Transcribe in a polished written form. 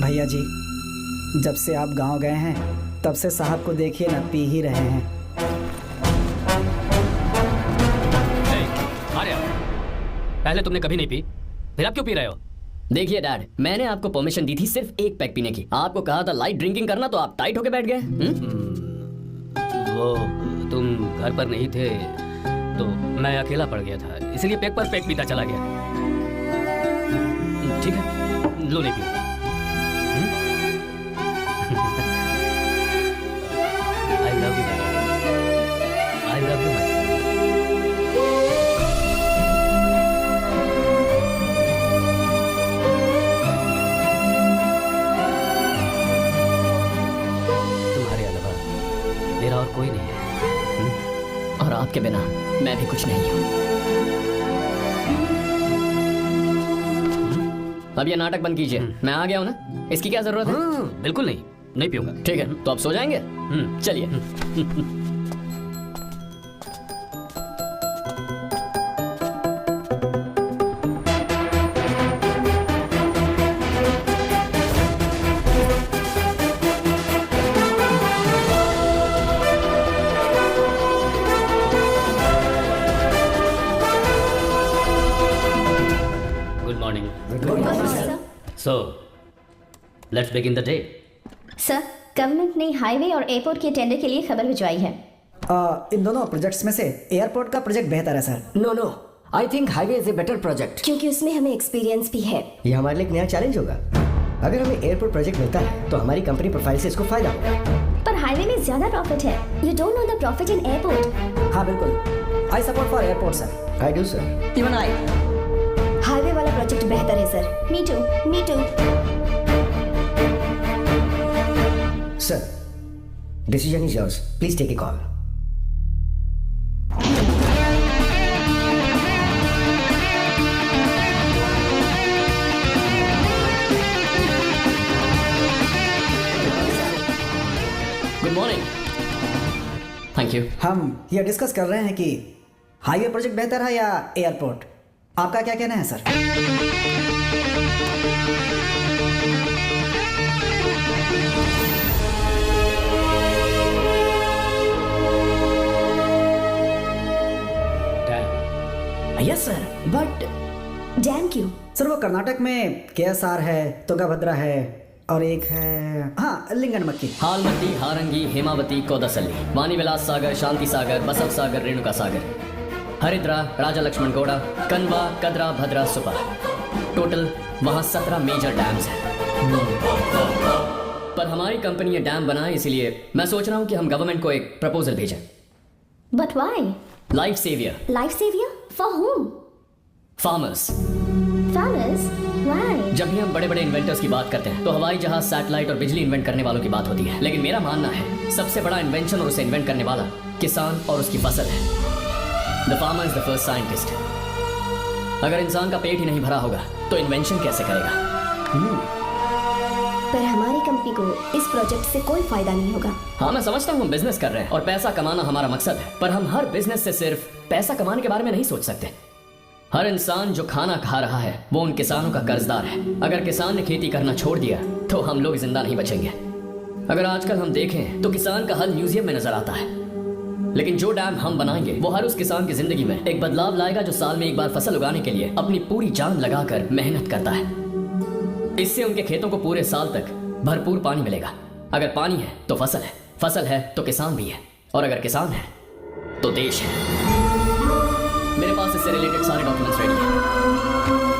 भैया जी, जब से आप गांव गए हैं तब से साहब को देखिए ना, पी ही रहे हैं। आर्या, पहले तुमने कभी नहीं पी, फिर आप क्यों पी रहे हो? देखिए डैड, मैंने आपको परमिशन दी थी सिर्फ एक पैक पीने की। आपको कहा था लाइट ड्रिंकिंग करना, तो आप टाइट होके बैठ गए। वो तुम घर पर नहीं थे तो मैं अकेला पड़ गया था, इसलिए पैक पर पैक पीता चला गया। ठीक है, लो नहीं पियो। I love you, I love you, my son. तुम्हारे अलावा मेरा और कोई नहीं है। और आपके बिना मैं भी कुछ नहीं हूँ। अब ये नाटक बंद कीजिए, मैं आ गया हूँ ना, इसकी क्या जरूरत है? बिल्कुल नहीं, नहीं पीऊंगा। ठीक है, तो आप सो जाएंगे? चलिए। Good morning. So let's begin the day. Sir, government ने हाईवे और एयरपोर्ट के टेंडर के लिए खबर भिजवाई है। इन दोनों प्रोजेक्ट्स में से एयरपोर्ट का प्रोजेक्ट बेहतर है sir. No, I think highway is a better project. क्योंकि उसमें हमें एक्सपीरियंस भी है। ये हमारे लिए एक नया चैलेंज होगा। अगर हमें एयरपोर्ट प्रोजेक्ट मिलता है तो हमारी कंपनी प्रोफाइल से इसको फायदा होगा। पर हाईवे में ज्यादा प्रॉफिट है। You don't know the profit in airport. हाँ बिल्कुल, I support for airport sir. I do sir. Even I. Highway वाला प्रोजेक्ट बेहतर है sir. Me too. Sir, decision is yours, please take a call. Good morning. Thank you. हम ये discuss कर रहे हैं कि हाईवे प्रोजेक्ट बेहतर है या एयरपोर्ट। आपका क्या कहना है sir? Yes sir, but dam क्यों? सर वो कर्नाटक में केएसआर है, तुंगभद्रा है और एक है हाँ लिंगनमक्की। हालमती, हारंगी, हेमावती, कोदसल्ली, वानी विलास सागर, शांति सागर, बसव सागर, रेणुका सागर, हरिद्रा, राजा लक्ष्मण गौड़ा, कनवा, कदरा, भद्रा, सुपा। टोटल वहां 17 मेजर डैम्स हैं। पर हमारी कंपनी ये डैम बनाए, इसलिए मैं सोच रहा हूं कि हम गवर्नमेंट को एक प्रपोजल भेजें। But why? Life saviour. Life saviour for whom? Farmers. Farmers? Why? जब भी हम बड़े बड़े इन्वेंटर्स की बात करते हैं तो हवाई जहाज, सैटेलाइट और बिजली इन्वेंट करने वालों की बात होती है, लेकिन मेरा मानना है सबसे बड़ा इन्वेंशन और उसे इन्वेंट करने वाला किसान और उसकी फसल है। The farmer is the first scientist. अगर इंसान का पेट ही नहीं भरा होगा तो इन्वेंशन कैसे करेगा? पर हमारी कंपनी को इस प्रोजेक्ट से कोई फायदा नहीं होगा। हाँ, मैं समझता हूँ हम बिजनेस कर रहे हैं और पैसा कमाना हमारा मकसद है, पर हम हर बिजनेस से सिर्फ पैसा कमाने के बारे में नहीं सोच सकते। हर इंसान जो खाना खा रहा है वो उन किसानों का कर्जदार है। अगर किसान ने खेती करना छोड़ दिया तो हम लोग जिंदा नहीं बचेंगे। अगर आजकल हम देखें तो किसान का हल म्यूजियम में नजर आता है, लेकिन जो डैम हम बनाएंगे वो हर उस किसान की जिंदगी में एक बदलाव लाएगा जो साल में एक बार फसल उगाने के लिए अपनी पूरी जान लगाकर मेहनत करता है। इससे उनके खेतों को पूरे साल तक भरपूर पानी मिलेगा। अगर पानी है तो फसल है तो किसान भी है, और अगर किसान है तो देश है। मेरे पास इससे रिलेटेड सारे डॉक्यूमेंट्स रेडी हैं।